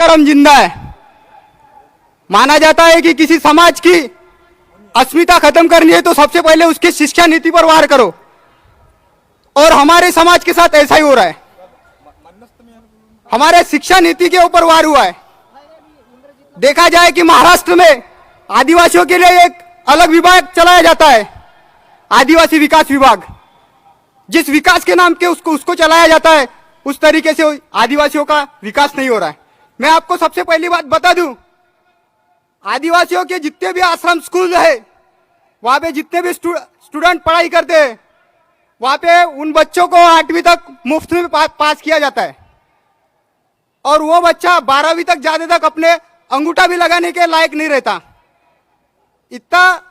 कर्म जिंदा है। माना जाता है कि किसी समाज की अस्मिता खत्म करनी है तो सबसे पहले उसकी शिक्षा नीति पर वार करो, और हमारे समाज के साथ ऐसा ही हो रहा है। हमारे शिक्षा नीति के ऊपर वार हुआ है। देखा जाए कि महाराष्ट्र में आदिवासियों के लिए एक अलग विभाग चलाया जाता है, आदिवासी विकास विभाग। जिस विकास के नाम के उसको चलाया जाता है, उस तरीके से आदिवासियों का विकास नहीं हो रहा है। मैं आपको सबसे पहली बात बता दूं, आदिवासियों के जितने भी आश्रम स्कूल है, वहां पे जितने भी स्टूडेंट पढ़ाई करते हैं, वहां पे उन बच्चों को 8वीं तक मुफ्त में पास किया जाता है, और वो बच्चा 12वीं तक जाने तक अपने अंगूठा भी लगाने के लायक नहीं रहता। इतना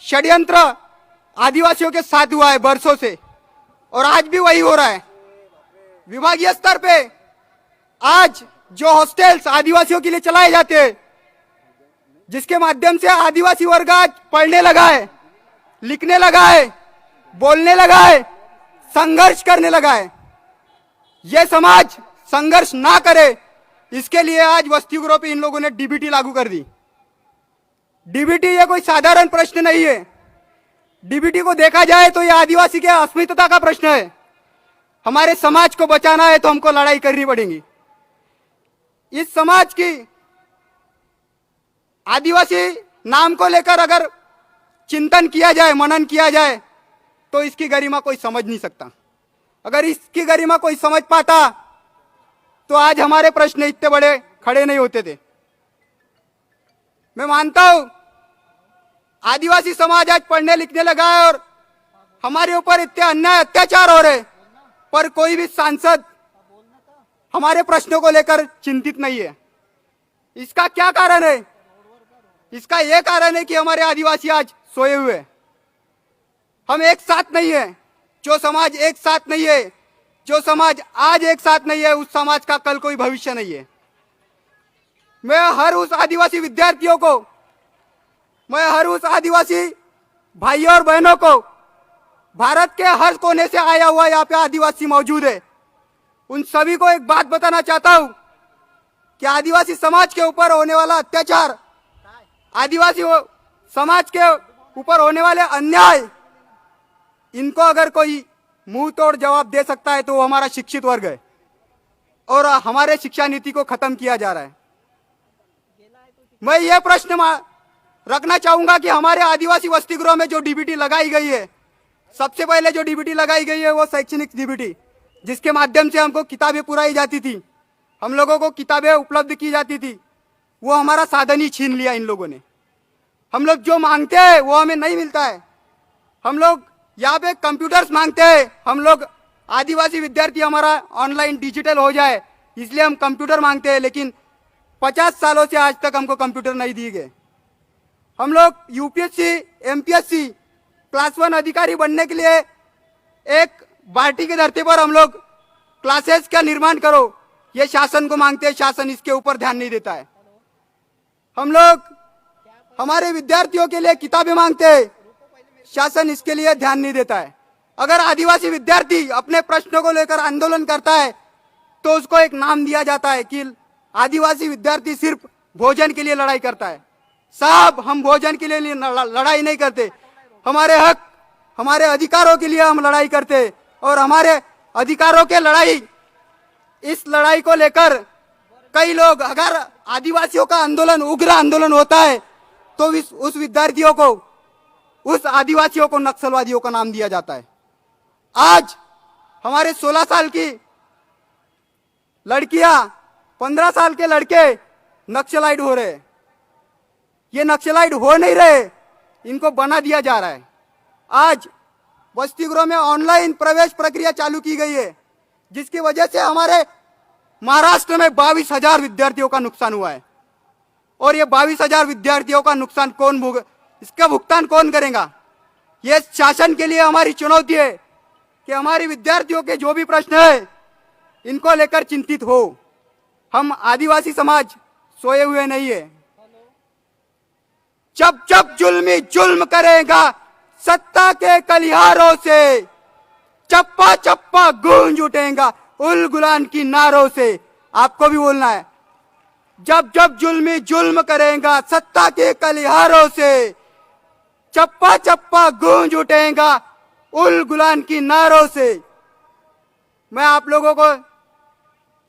षड्यंत्र आदिवासियों के साथ हुआ है बरसों से, और आज भी वही हो रहा है। विभागीय स्तर पे आज जो हॉस्टल्स आदिवासियों के लिए चलाए जाते हैं, जिसके माध्यम से आदिवासी वर्ग आज पढ़ने लगा है, लिखने लगा है, बोलने लगा है, संघर्ष करने लगा है। यह समाज संघर्ष ना करे, इसके लिए आज वसति गृह पे इन लोगों ने डीबीटी लागू कर दी। डीबीटी ये कोई साधारण प्रश्न नहीं है। डीबीटी को देखा जाए तो यह आदिवासी के अस्मिता का प्रश्न है। हमारे समाज को बचाना है तो हमको लड़ाई करनी पड़ेगी। इस समाज की आदिवासी नाम को लेकर अगर चिंतन किया जाए, मनन किया जाए, तो इसकी गरिमा कोई समझ नहीं सकता। अगर इसकी गरिमा कोई समझ पाता तो आज हमारे प्रश्न इतने बड़े खड़े नहीं होते थे। मैं मानता हूं आदिवासी समाज आज पढ़ने लिखने लगा है और हमारे ऊपर इतने अन्याय अत्याचार हो रहे, पर कोई भी सांसद हमारे प्रश्नों को लेकर चिंतित नहीं है। इसका क्या कारण है? इसका यह कारण है कि हमारे आदिवासी आज सोए हुए हैं। हम एक साथ नहीं है। जो समाज एक साथ नहीं है, जो समाज आज एक साथ नहीं है, उस समाज का कल कोई भविष्य नहीं है। मैं हर उस आदिवासी विद्यार्थियों को, मैं हर उस आदिवासी भाइयों और बहनों को, भारत के हर कोने से आया हुआ यहाँ पे आदिवासी मौजूद है, उन सभी को एक बात बताना चाहता हूं कि आदिवासी समाज के ऊपर होने वाला अत्याचार, आदिवासी समाज के ऊपर होने वाले अन्याय, इनको अगर कोई मुंह तोड़ जवाब दे सकता है तो वो हमारा शिक्षित वर्ग है, और हमारे शिक्षा नीति को खत्म किया जा रहा है। मैं ये प्रश्न रखना चाहूंगा कि हमारे आदिवासी वसति गृह में जो डीबीटी लगाई गई है, सबसे पहले जो डीबीटी लगाई गई है वो शैक्षणिक डीबीटी, जिसके माध्यम से हमको किताबें पुराई जाती थी, हम लोगों को किताबें उपलब्ध की जाती थी, वो हमारा साधन ही छीन लिया इन लोगों ने। हम लोग जो मांगते हैं वो हमें नहीं मिलता है। हम लोग यहाँ पे कंप्यूटर्स मांगते हैं, हम लोग आदिवासी विद्यार्थी हमारा ऑनलाइन डिजिटल हो जाए इसलिए हम कंप्यूटर मांगते हैं, लेकिन 50 सालों से आज तक हमको कंप्यूटर नहीं दिए गए। हम लोग यूपीएससी, एमपीएससी, क्लास 1 अधिकारी बनने के लिए एक बाल्टी के धरती पर हम लोग क्लासेस का निर्माण करो, ये शासन को मांगते हैं, शासन इसके ऊपर ध्यान नहीं देता है। हम लोग हमारे विद्यार्थियों के लिए किताबें मांगते हैं, शासन इसके लिए ध्यान नहीं देता है। अगर आदिवासी विद्यार्थी अपने प्रश्नों को लेकर आंदोलन करता है तो उसको एक नाम दिया जाता है कि आदिवासी विद्यार्थी सिर्फ भोजन के लिए लड़ाई करता है। साहब, हम भोजन के लिए लड़ाई नहीं करते, हमारे हक, हमारे अधिकारों के लिए हम लड़ाई करते, और हमारे अधिकारों के लड़ाई, इस लड़ाई को लेकर कई लोग, अगर आदिवासियों का आंदोलन, उग्र आंदोलन होता है तो उस विद्यार्थियों को, उस आदिवासियों को नक्सलवादियों का नाम दिया जाता है। आज हमारे 16 साल की लड़कियां, 15 साल के लड़के नक्सलाइट हो रहे हैं। ये नक्सलाइट हो नहीं रहे, इनको बना दिया जा रहा है। आज वसति गृह में ऑनलाइन प्रवेश प्रक्रिया चालू की गई है, जिसकी वजह से हमारे महाराष्ट्र में 22,000 विद्यार्थियों का नुकसान हुआ है, और ये 22,000 विद्यार्थियों का नुकसान इसका भुगतान कौन करेगा? ये शासन के लिए हमारी चुनौती है कि हमारे विद्यार्थियों के जो भी प्रश्न है इनको लेकर चिंतित हो। हम आदिवासी समाज सोए हुए नहीं है। जब जब जुल्मी जुल्म करेगा सत्ता के कलिहारों से, चप्पा चप्पा गूंज उठेगा उल गुलान की नारों से। आपको भी बोलना है, जब जब जुल्मी जुल्म करेगा सत्ता के कलिहारों से, चप्पा चप्पा गूंज उठेगा उल गुलान की नारों से। मैं आप लोगों को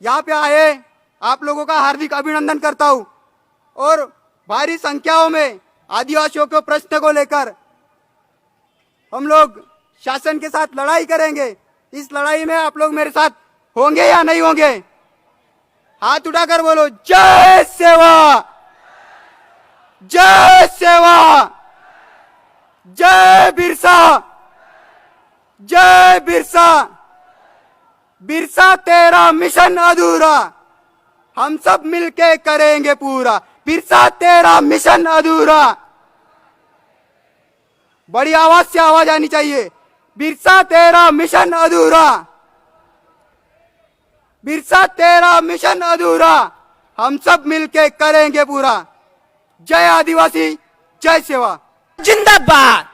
यहाँ पे आए आप लोगों का हार्दिक अभिनंदन करता हूँ और भारी संख्याओं में आदिवासियों के प्रश्न को लेकर हम लोग शासन के साथ लड़ाई करेंगे। इस लड़ाई में आप लोग मेरे साथ होंगे या नहीं होंगे? हाथ उठाकर बोलो जय सेवा, जय सेवा, जय बिरसा, जय बिरसा। बिरसा तेरा मिशन अधूरा, हम सब मिलके करेंगे पूरा। बिरसा तेरा मिशन अधूरा। बड़ी आवाज से आवाज आनी चाहिए। बिरसा तेरा मिशन अधूरा, बिरसा तेरा मिशन अधूरा, हम सब मिलके करेंगे पूरा। जय आदिवासी, जय सेवा। जिंदाबाद।